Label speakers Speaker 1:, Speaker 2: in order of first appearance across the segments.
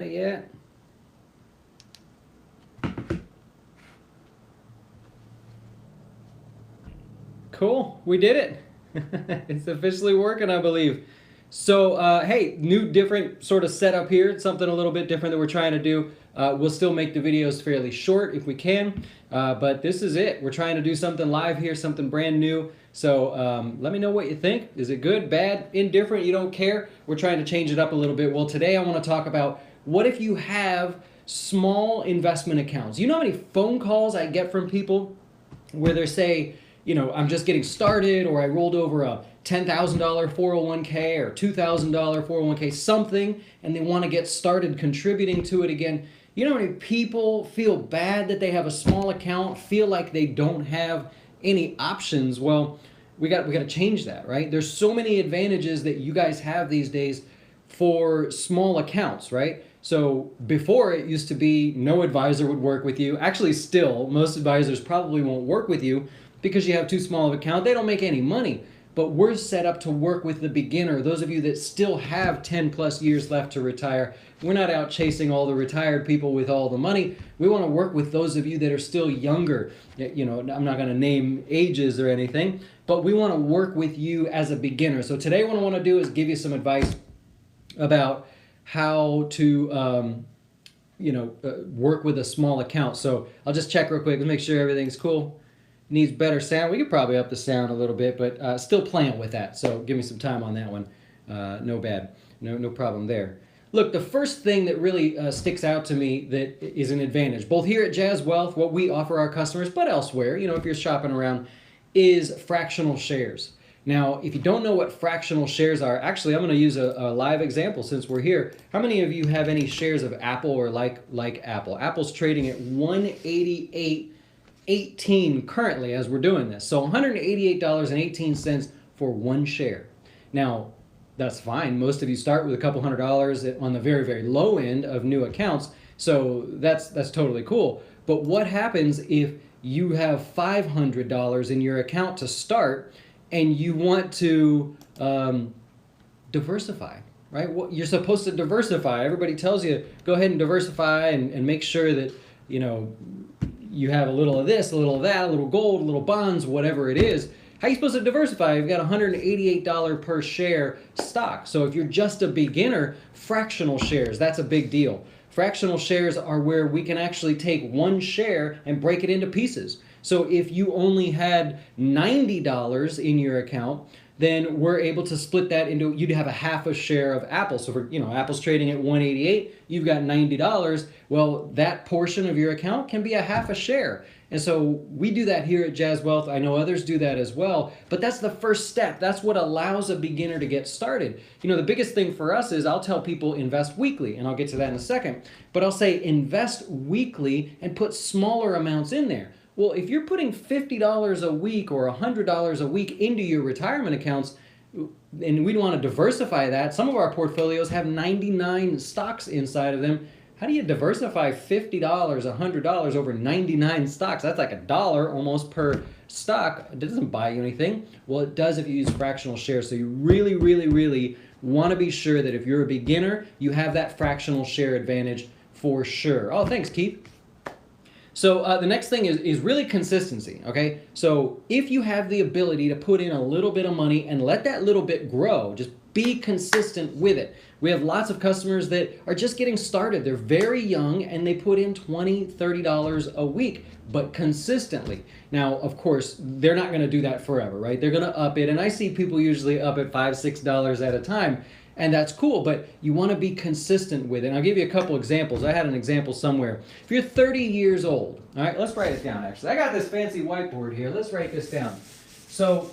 Speaker 1: Not yet. Cool, we did it. It's officially working, I believe. So, hey, new different sort of setup here. It's something a little bit different that we're trying to do. We'll still make the videos fairly short if we can, but this is it. We're trying to do something live here, something brand new. So let me know what you think. Is it good, bad, indifferent? You don't care? We're trying to change it up a little bit. Well, today I want to talk about what if you have small investment accounts. You know how many phone calls I get from people where they say, you know, I'm just getting started, or I rolled over a $10,000 401k or $2,000 401k, something, and they want to get started contributing to it again. You know how many people feel bad that they have a small account, feel like they don't have any options? Well, we got to change that, right? There's so many advantages that you guys have these days for small accounts, right? So before, it used to be no advisor would work with you. Actually, still, most advisors probably won't work with you because you have too small of an account. They don't make any money. But we're set up to work with the beginner, those of you that still have 10 plus years left to retire. We're not out chasing all the retired people with all the money. We want to work with those of you that are still younger. You know, I'm not going to name ages or anything, but we want to work with you as a beginner. So today what I want to do is give you some advice about how to work with a small account. So I'll just check real quick to make sure everything's cool. Needs better sound. We could probably up the sound a little bit, but still playing with that. So give me some time on that one. No bad. No problem there. Look, the first thing that really sticks out to me that is an advantage, both here at Jazz Wealth, what we offer our customers, but elsewhere, you know, if you're shopping around, is fractional shares. Now, if you don't know what fractional shares are, actually, I'm going to use a live example since we're here. How many of you have any shares of Apple or like Apple? Apple's trading at 188.18 currently as we're doing this. So $188.18 for one share. Now, that's fine. Most of you start with a couple $100 on the very, very low end of new accounts. So that's totally cool. But what happens if you have $500 in your account to start and you want to diversify, right? Well, you're supposed to diversify. Everybody tells you, go ahead and diversify and make sure that, you know, you have a little of this, a little of that, a little gold, a little bonds, whatever it is. How are you supposed to diversify? You've got $188 per share stock. So if you're just a beginner, fractional shares, that's a big deal. Fractional shares are where we can actually take one share and break it into pieces. So if you only had $90 in your account, then we're able to split that into, you'd have a half a share of Apple. So for, you know, Apple's trading at 188, you've got $90. Well, that portion of your account can be a half a share. And so we do that here at Jazz Wealth. I know others do that as well, but that's the first step. That's what allows a beginner to get started. You know, the biggest thing for us is I'll tell people invest weekly, and I'll get to that in a second, but I'll say invest weekly and put smaller amounts in there. Well, if you're putting $50 a week or $100 a week into your retirement accounts, and we want to diversify that, some of our portfolios have 99 stocks inside of them. How do you diversify $50, $100 over 99 stocks? That's like $1 almost per stock. It doesn't buy you anything. Well, it does if you use fractional shares. So you really, really, really want to be sure that if you're a beginner, you have that fractional share advantage for sure. Oh, thanks, Keith. So the next thing is really consistency, okay? So if you have the ability to put in a little bit of money and let that little bit grow, just be consistent with it. We have lots of customers that are just getting started. They're very young and they put in $20, $30 a week, but consistently. Now, of course, they're not gonna do that forever, right? They're gonna up it, and I see people usually up at $5, $6 at a time. And that's cool, but you want to be consistent with it. And I'll give you a couple examples. I had an example somewhere. If you're 30 years old, all right, let's write it down actually. I got this fancy whiteboard here. Let's write this down. So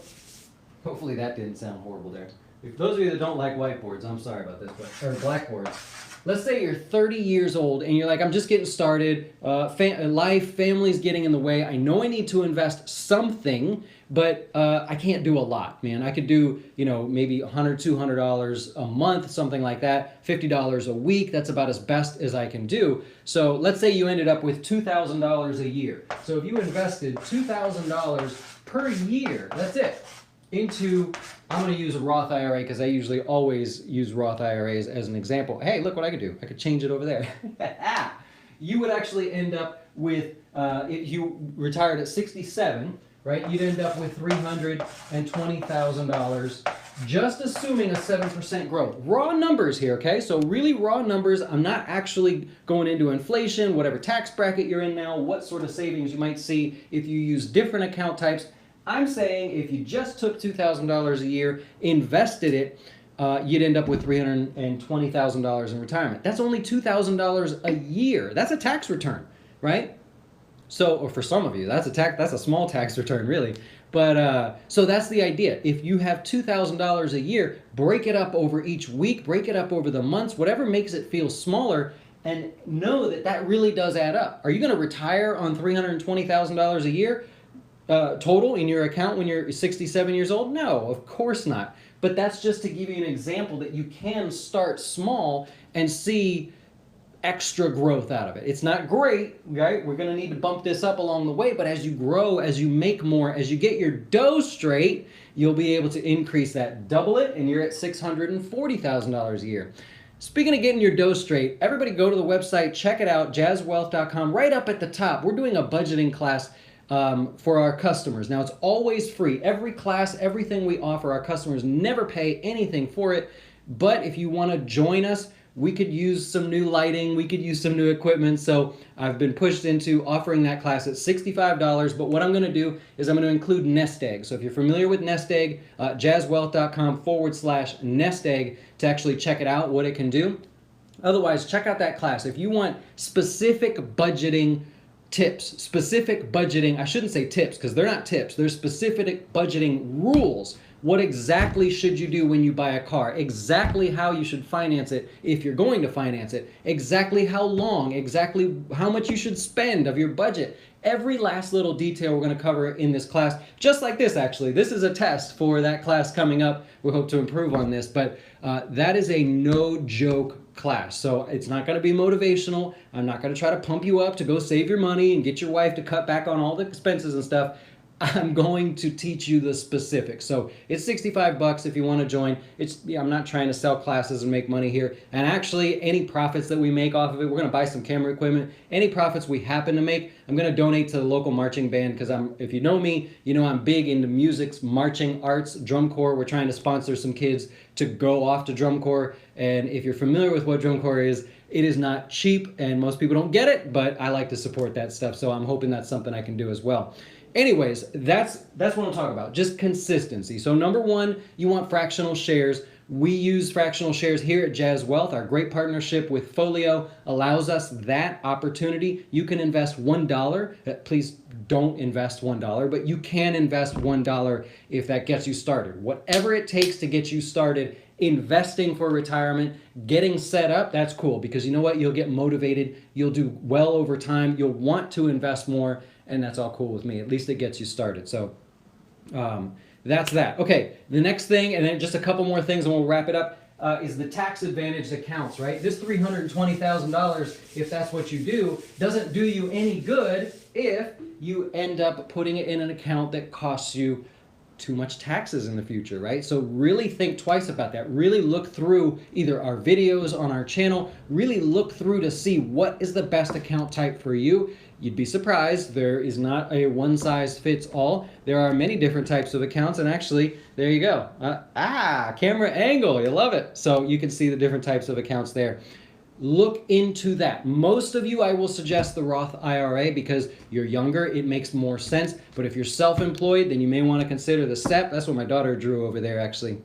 Speaker 1: hopefully that didn't sound horrible there. If those of you that don't like whiteboards, I'm sorry about this, or blackboards. Let's say you're 30 years old and you're like, I'm just getting started, family's getting in the way. I know I need to invest something, but I can't do a lot, man. I could do, you know, maybe $100, $200 a month, something like that, $50 a week. That's about as best as I can do. So let's say you ended up with $2,000 a year. So if you invested $2,000 per year, that's it. into, I'm going to use a Roth IRA because I usually always use Roth IRAs as an example. Hey, look what I could do. I could change it over there. You would actually end up with, if you retired at 67, right, you'd end up with $320,000, just assuming a 7% growth. Raw numbers here, okay? So really raw numbers. I'm not actually going into inflation, whatever tax bracket you're in now, what sort of savings you might see if you use different account types. I'm saying if you just took $2,000 a year, invested it, you'd end up with $320,000 in retirement. That's only $2,000 a year. That's a tax return, right? So, or for some of you, that's a small tax return, really. But so that's the idea. If you have $2,000 a year, break it up over each week, break it up over the months, whatever makes it feel smaller, and know that that really does add up. Are you going to retire on $320,000 a year total in your account when you're 67 years old? No, of course not. But that's just to give you an example that you can start small and see extra growth out of it. It's not great, right? We're going to need to bump this up along the way, but as you grow, as you make more, as you get your dough straight, you'll be able to increase that, double it, and you're at $640,000 a year. Speaking of getting your dough straight, everybody go to the website, check it out, jazzwealth.com. Right up at the top, we're doing a budgeting class for our customers. Now, it's always free. Every class, everything we offer our customers, never pay anything for it. But if you want to join us, we could use some new lighting, we could use some new equipment. So I've been pushed into offering that class at $65. But what I'm going to do is I'm going to include Nest Egg. So if you're familiar with Nest Egg, jazzwealth.com/Nest Egg to actually check it out, what it can do. Otherwise, check out that class. If you want specific budgeting tips, specific budgeting, I shouldn't say tips because they're not tips, they're specific budgeting rules. What exactly should you do when you buy a car? Exactly how you should finance it if you're going to finance it. Exactly how long, exactly how much you should spend of your budget. Every last little detail we're going to cover in this class, just like this actually. This is a test for that class coming up. We hope to improve on this, but that is a no joke class. So it's not going to be motivational. I'm not going to try to pump you up to go save your money and get your wife to cut back on all the expenses and stuff. I'm going to teach you the specifics. So it's $65 if you want to join. I'm not trying to sell classes and make money here. And actually, any profits that we make off of it, we're going to buy some camera equipment. Any profits we happen to make, I'm going to donate to the local marching band because if you know me, you know I'm big into music, marching arts, drum corps. We're trying to sponsor some kids to go off to drum corps. And if you're familiar with what drum corps is, it is not cheap and most people don't get it, but I like to support that stuff. So I'm hoping that's something I can do as well. Anyways, that's what I'm talking about, just consistency. So number one, you want fractional shares. We use fractional shares here at Jazz Wealth. Our great partnership with Folio allows us that opportunity. You can invest $1. Please don't invest $1, but you can invest $1 if that gets you started. Whatever it takes to get you started investing for retirement, getting set up, that's cool because you know what? You'll get motivated. You'll do well over time. You'll want to invest more. And that's all cool with me. At least it gets you started. So that's that. Okay, the next thing, and then just a couple more things and we'll wrap it up, is the tax advantaged accounts, right? This $320,000, if that's what you do, doesn't do you any good if you end up putting it in an account that costs you too much taxes in the future, right? So really think twice about that. Really look through either our videos on our channel, really look through to see what is the best account type for you. You'd be surprised, there is not a one size fits all. There are many different types of accounts, and actually, there you go. Camera angle, you love it. So you can see the different types of accounts there. Look into that. Most of you, I will suggest the Roth IRA because you're younger, it makes more sense. But if you're self-employed, then you may want to consider the SEP. That's what my daughter drew over there, actually,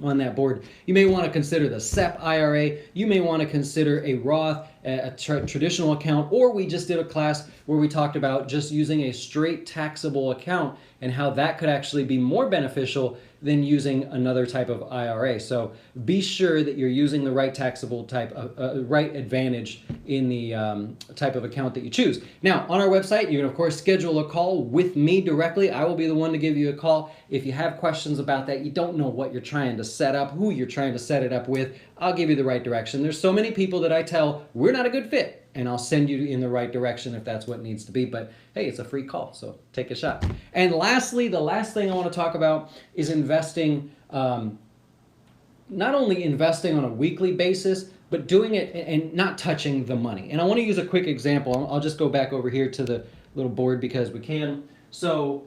Speaker 1: on that board. You may want to consider the SEP IRA. You may want to consider a Roth, a traditional account, or we just did a class where we talked about just using a straight taxable account and how that could actually be more beneficial than using another type of IRA. So be sure that you're using the right taxable type, right advantage in the type of account that you choose. Now, on our website, you can, of course, schedule a call with me directly. I will be the one to give you a call. If you have questions about that, you don't know what you're trying to set up, who you're trying to set it up with, I'll give you the right direction. There's so many people that I tell, we're not a good fit, and I'll send you in the right direction if that's what needs to be. But hey, it's a free call, so take a shot. And lastly, the last thing I want to talk about is investing, not only investing on a weekly basis, but doing it and not touching the money. And I want to use a quick example. I'll just go back over here to the little board because we can. So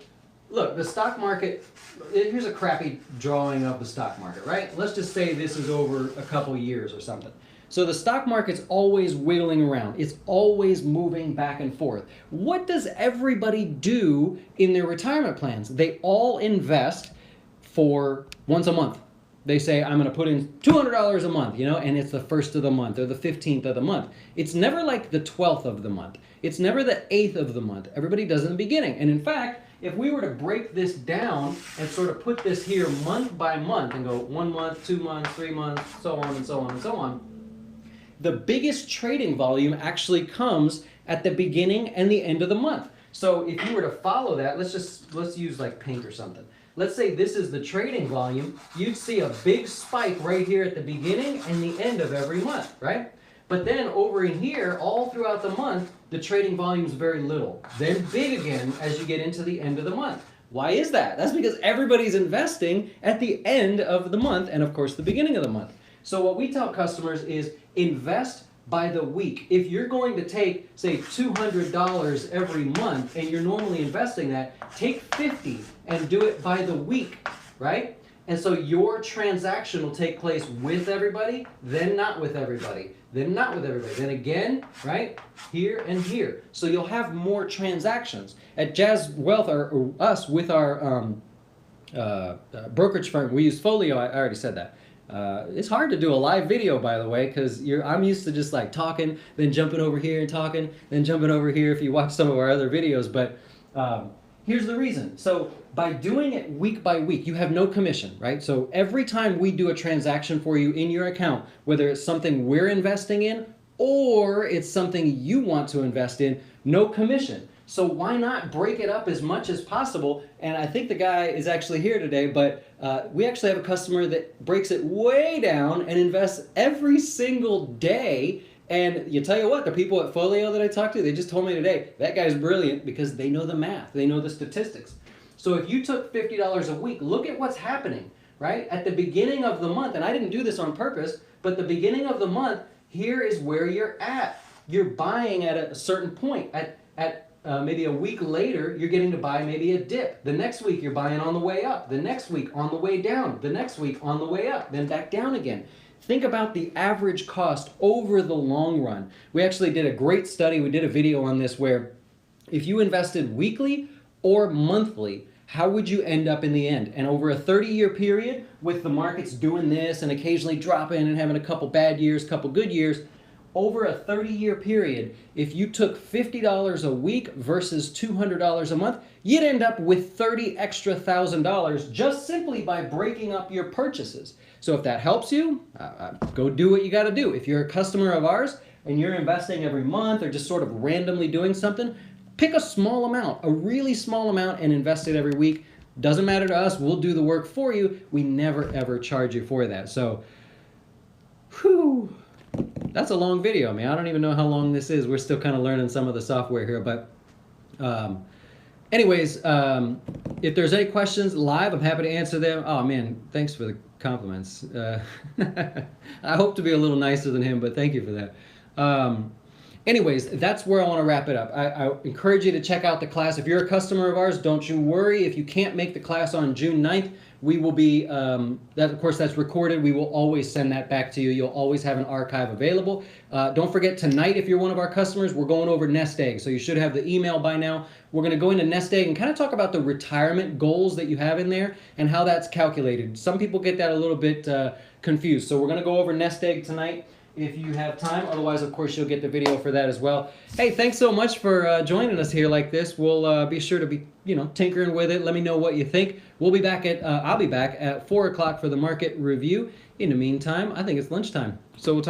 Speaker 1: look, the stock market, here's a crappy drawing of the stock market, right? Let's just say this is over a couple years or something. So the stock market's always wiggling around. It's always moving back and forth. What does everybody do in their retirement plans? They all invest for once a month. They say, I'm going to put in $200 a month, and it's the 1st of the month or the 15th of the month. It's never like the 12th of the month. It's never the 8th of the month. Everybody does it in the beginning. And in fact, if we were to break this down and sort of put this here month by month and go 1 month, 2 months, 3 months, so on and so on and so on, the biggest trading volume actually comes at the beginning and the end of the month. So if you were to follow that, let's use like pink or something. Let's say this is the trading volume. You'd see a big spike right here at the beginning and the end of every month, right? But then over in here, all throughout the month, the trading volume is very little. Then big again as you get into the end of the month. Why is that? That's because everybody's investing at the end of the month and of course the beginning of the month. So what we tell customers is invest by the week. If you're going to take, say, $200 every month and you're normally investing that, take 50 and do it by the week, right? And so your transaction will take place with everybody, then not with everybody, then not with everybody, then again, right? Here and here. So you'll have more transactions. At Jazz Wealth, or us with our brokerage firm, we use Folio. I already said that. It's hard to do a live video, by the way, because I'm used to just like talking, then jumping over here and talking, then jumping over here if you watch some of our other videos. But here's the reason. So by doing it week by week, you have no commission, right? So every time we do a transaction for you in your account, whether it's something we're investing in or it's something you want to invest in, no commission. So why not break it up as much as possible? And I think the guy is actually here today, but we actually have a customer that breaks it way down and invests every single day. And you tell you what, the people at Folio that I talked to, they just told me today, that guy's brilliant because they know the math, they know the statistics. So if you took $50 a week, look at what's happening, right? At the beginning of the month, and I didn't do this on purpose, but the beginning of the month, here is where you're at. You're buying at a certain point. Maybe a week later, you're getting to buy maybe a dip. The next week, you're buying on the way up. The next week, on the way down. The next week, on the way up. Then back down again. Think about the average cost over the long run. We actually did a great study. We did a video on this where if you invested weekly or monthly, how would you end up in the end? And over a 30-year period, with the markets doing this and occasionally dropping and having a couple bad years, couple good years, over a 30-year period, if you took $50 a week versus $200 a month, you'd end up with $30,000 extra just simply by breaking up your purchases. So if that helps you, go do what you got to do. If you're a customer of ours and you're investing every month or just sort of randomly doing something, pick a small amount, a really small amount, and invest it every week. Doesn't matter to us. We'll do the work for you. We never, ever charge you for that. So, whew. That's a long video, man. I don't even know how long this is. We're still kind of learning some of the software here. But anyways, if there's any questions live, I'm happy to answer them. Oh, man, thanks for the compliments. I hope to be a little nicer than him, but thank you for that. Anyways, that's where I want to wrap it up. I encourage you to check out the class. If you're a customer of ours, don't you worry. If you can't make the class on June 9th, we will be, of course, that's recorded. We will always send that back to you. You'll always have an archive available. Don't forget, tonight, if you're one of our customers, we're going over Nest Egg. So you should have the email by now. We're going to go into Nest Egg and kind of talk about the retirement goals that you have in there and how that's calculated. Some people get that a little bit confused. So we're going to go over Nest Egg tonight if you have time. Otherwise, of course, you'll get the video for that as well. Hey, thanks so much for joining us here like this. We'll be sure to be, tinkering with it. Let me know what you think. We'll be back I'll be back at 4 o'clock for the market review. In the meantime, I think it's lunchtime. So we'll talk.